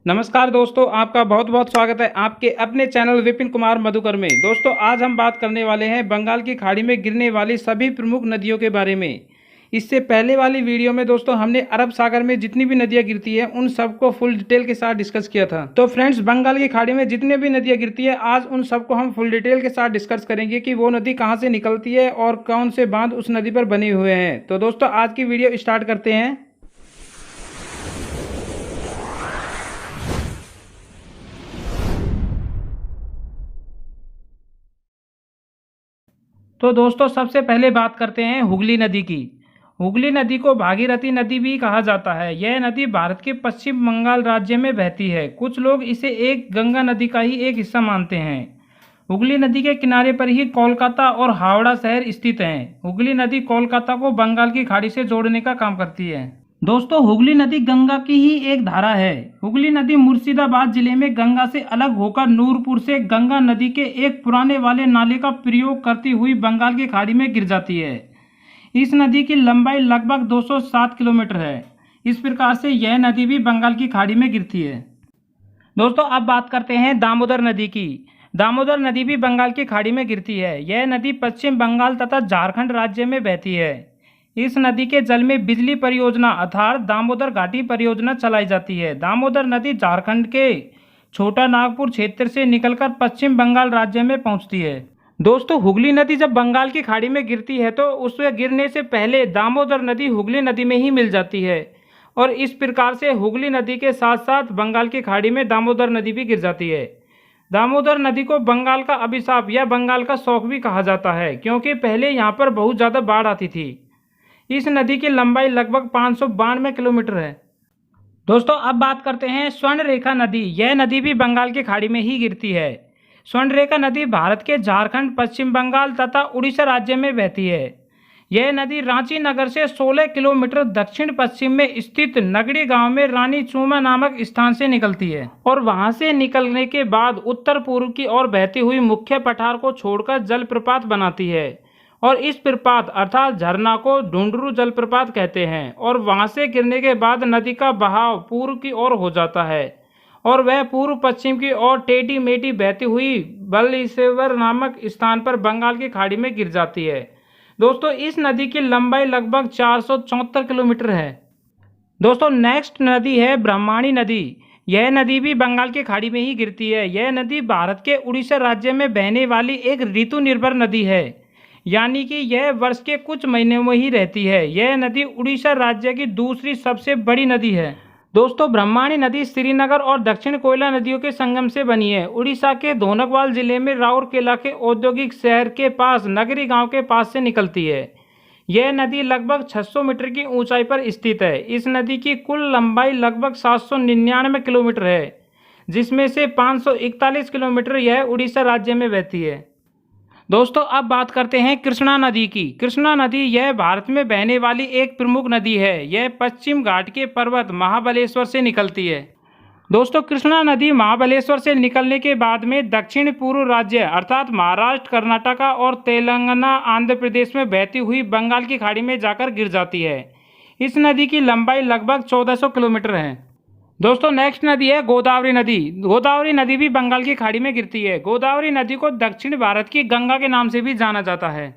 नमस्कार दोस्तों, आपका बहुत बहुत स्वागत है आपके अपने चैनल विपिन कुमार मधुकर में। दोस्तों, आज हम बात करने वाले हैं बंगाल की खाड़ी में गिरने वाली सभी प्रमुख नदियों के बारे में। इससे पहले वाली वीडियो में दोस्तों हमने अरब सागर में जितनी भी नदियां गिरती है उन सबको फुल डिटेल के साथ डिस्कस किया था। तो फ्रेंड्स, बंगाल की खाड़ी में जितने भी नदियां गिरती है आज उन सबको हम फुल डिटेल के साथ डिस्कस करेंगे कि वो नदी कहाँ से निकलती है और कौन से बांध उस नदी पर बने हुए हैं। तो दोस्तों, आज की वीडियो स्टार्ट करते हैं। तो दोस्तों, सबसे पहले बात करते हैं हुगली नदी की। हुगली नदी को भागीरथी नदी भी कहा जाता है। यह नदी भारत के पश्चिम बंगाल राज्य में बहती है। कुछ लोग इसे एक गंगा नदी का ही एक हिस्सा मानते हैं। हुगली नदी के किनारे पर ही कोलकाता और हावड़ा शहर स्थित हैं। हुगली नदी कोलकाता को बंगाल की खाड़ी से जोड़ने का काम करती है। दोस्तों, हुगली नदी गंगा की ही एक धारा है। हुगली नदी मुर्शिदाबाद जिले में गंगा से अलग होकर नूरपुर से गंगा नदी के एक पुराने वाले नाले का प्रयोग करती हुई बंगाल की खाड़ी में गिर जाती है। इस नदी की लंबाई लगभग 207 किलोमीटर है। इस प्रकार से यह नदी भी बंगाल की खाड़ी में गिरती है। दोस्तों, अब बात करते हैं दामोदर नदी की। दामोदर नदी भी बंगाल की खाड़ी में गिरती है। यह नदी पश्चिम बंगाल तथा झारखंड राज्य में बहती है। इस नदी के जल में बिजली परियोजना अर्थात दामोदर घाटी परियोजना चलाई जाती है। दामोदर नदी झारखंड के छोटा नागपुर क्षेत्र से निकलकर पश्चिम बंगाल राज्य में पहुंचती है। दोस्तों, हुगली नदी जब बंगाल की खाड़ी में गिरती है तो उसके गिरने से पहले दामोदर नदी हुगली नदी में ही मिल जाती है और इस प्रकार से हुगली नदी के साथ साथ बंगाल की खाड़ी में दामोदर नदी भी गिर जाती है। दामोदर नदी को बंगाल का अभिशाप या बंगाल का शौक भी कहा जाता है, क्योंकि पहले यहाँ पर बहुत ज़्यादा बाढ़ आती थी। इस नदी की लंबाई लगभग 592 किलोमीटर है। दोस्तों, अब बात करते हैं स्वर्णरेखा नदी। यह नदी भी बंगाल की खाड़ी में ही गिरती है। स्वर्णरेखा नदी भारत के झारखंड, पश्चिम बंगाल तथा उड़ीसा राज्य में बहती है। यह नदी रांची नगर से 16 किलोमीटर दक्षिण पश्चिम में स्थित नगड़ी गांव में रानी चूमा नामक स्थान से निकलती है और वहां से निकलने के बाद उत्तर पूर्व की ओर बहती हुई मुख्य पठार को छोड़कर जलप्रपात बनाती है और इस प्रपात अर्थात झरना को ढूंढरू जलप्रपात कहते हैं। और वहां से गिरने के बाद नदी का बहाव पूर्व की ओर हो जाता है और वह पूर्व पश्चिम की ओर टेढ़ी मेढ़ी बहती हुई बलेश्वर नामक स्थान पर बंगाल की खाड़ी में गिर जाती है। दोस्तों, इस नदी की लंबाई लगभग 474 किलोमीटर है। दोस्तों, नेक्स्ट नदी है ब्रह्माणी नदी। यह नदी भी बंगाल की खाड़ी में ही गिरती है। यह नदी भारत के उड़ीसा राज्य में बहने वाली एक ऋतु निर्भर नदी है, यानी कि यह वर्ष के कुछ महीनों में ही रहती है। यह नदी उड़ीसा राज्य की दूसरी सबसे बड़ी नदी है। दोस्तों, ब्रह्माणी नदी श्रीनगर और दक्षिण कोयला नदियों के संगम से बनी है। उड़ीसा के धोनकवाल जिले में राउरकेला के औद्योगिक शहर के पास नगरी गांव के पास से निकलती है। यह नदी लगभग 600 मीटर की ऊंचाई पर स्थित है। इस नदी की कुल लंबाई लगभग 799 किलोमीटर है, जिसमें से 541 किलोमीटर यह उड़ीसा राज्य में बहती है। दोस्तों, अब बात करते हैं कृष्णा नदी की। कृष्णा नदी यह भारत में बहने वाली एक प्रमुख नदी है। यह पश्चिम घाट के पर्वत महाबलेश्वर से निकलती है। दोस्तों, कृष्णा नदी महाबलेश्वर से निकलने के बाद में दक्षिण पूर्व राज्य अर्थात महाराष्ट्र, कर्नाटका और तेलंगाना, आंध्र प्रदेश में बहती हुई बंगाल की खाड़ी में जाकर गिर जाती है। इस नदी की लंबाई लगभग 1400 किलोमीटर है। दोस्तों, नेक्स्ट नदी है गोदावरी नदी। गोदावरी नदी भी बंगाल की खाड़ी में गिरती है। गोदावरी नदी को दक्षिण भारत की गंगा के नाम से भी जाना जाता है।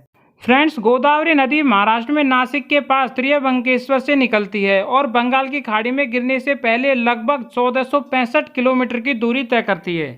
फ्रेंड्स, गोदावरी नदी महाराष्ट्र में नासिक के पास त्रियंबकेश्वर से निकलती है और बंगाल की खाड़ी में गिरने से पहले लगभग 1465 किलोमीटर की दूरी तय करती है।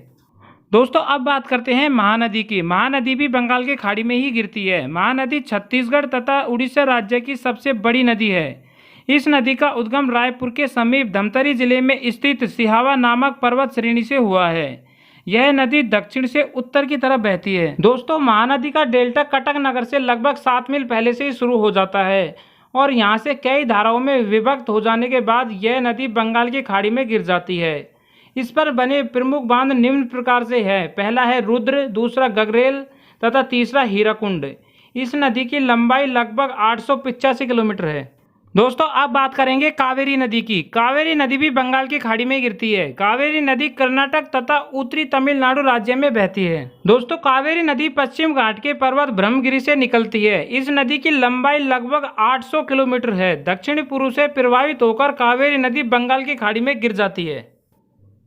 दोस्तों, अब बात करते हैं महानदी की। महानदी भी बंगाल की खाड़ी में ही गिरती है। महानदी छत्तीसगढ़ तथा उड़ीसा राज्य की सबसे बड़ी नदी है। इस नदी का उद्गम रायपुर के समीप धमतरी जिले में स्थित सिहावा नामक पर्वत श्रेणी से हुआ है। यह नदी दक्षिण से उत्तर की तरफ बहती है। दोस्तों, महानदी का डेल्टा कटक नगर से लगभग 7 मील पहले से ही शुरू हो जाता है और यहाँ से कई धाराओं में विभक्त हो जाने के बाद यह नदी बंगाल की खाड़ी में गिर जाती है। इस पर बने प्रमुख बांध निम्न प्रकार से है। पहला है रुद्र, दूसरा गगरेल तथा तीसरा हीराकुंड। इस नदी की लंबाई लगभग 885 किलोमीटर है। दोस्तों, अब बात करेंगे कावेरी नदी की। कावेरी नदी भी बंगाल की खाड़ी में गिरती है। कावेरी नदी कर्नाटक तथा उत्तरी तमिलनाडु राज्य में बहती है। दोस्तों, कावेरी नदी पश्चिम घाट के पर्वत ब्रह्मगिरी से निकलती है। इस नदी की लंबाई लगभग 800 किलोमीटर है। दक्षिण पूर्व से प्रवाहित होकर कावेरी नदी बंगाल की खाड़ी में गिर जाती है।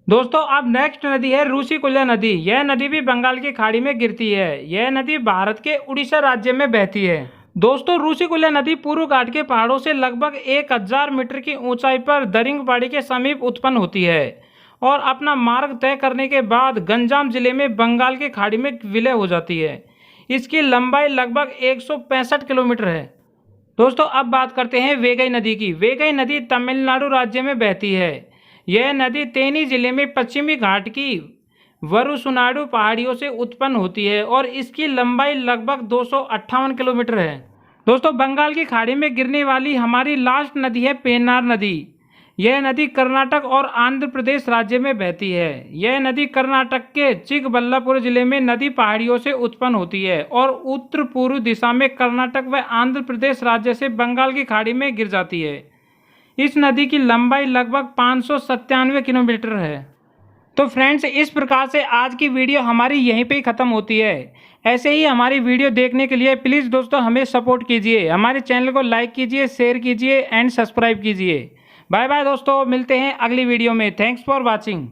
दोस्तों अब नेक्स्ट नदी है रूशिकुल्या नदी। यह नदी भी बंगाल की खाड़ी में गिरती है। यह नदी भारत के उड़ीसा राज्य में बहती है। दोस्तों रूशिकुल्या नदी पूर्व घाट के पहाड़ों से लगभग 1000 मीटर की ऊंचाई पर दरिंगबाड़ी के समीप उत्पन्न होती है और अपना मार्ग तय करने के बाद गंजाम जिले में बंगाल की खाड़ी में विलय हो जाती है। इसकी लंबाई लगभग 165 किलोमीटर है। दोस्तों अब बात करते हैं वेगई नदी की। वेगई नदी तमिलनाडु राज्य में बहती है। यह नदी तेनी जिले में पश्चिमी घाट की वरुसुनाडु पहाड़ियों से उत्पन्न होती है और इसकी लंबाई लगभग 258 किलोमीटर है। दोस्तों बंगाल की खाड़ी में गिरने वाली हमारी लास्ट नदी है पेन्नार नदी। यह नदी कर्नाटक और आंध्र प्रदेश राज्य में बहती है। यह नदी कर्नाटक के चिकबल्लापुर जिले में नदी पहाड़ियों से उत्पन्न होती है और उत्तर पूर्व दिशा में कर्नाटक व आंध्र प्रदेश राज्य से बंगाल की खाड़ी में गिर जाती है। इस नदी की लंबाई लगभग 597 किलोमीटर है। तो फ्रेंड्स इस प्रकार से आज की वीडियो हमारी यहीं पे ही ख़त्म होती है। ऐसे ही हमारी वीडियो देखने के लिए प्लीज़ दोस्तों हमें सपोर्ट कीजिए, हमारे चैनल को लाइक कीजिए, शेयर कीजिए एंड सब्सक्राइब कीजिए। बाय बाय दोस्तों, मिलते हैं अगली वीडियो में। Thanks for watching.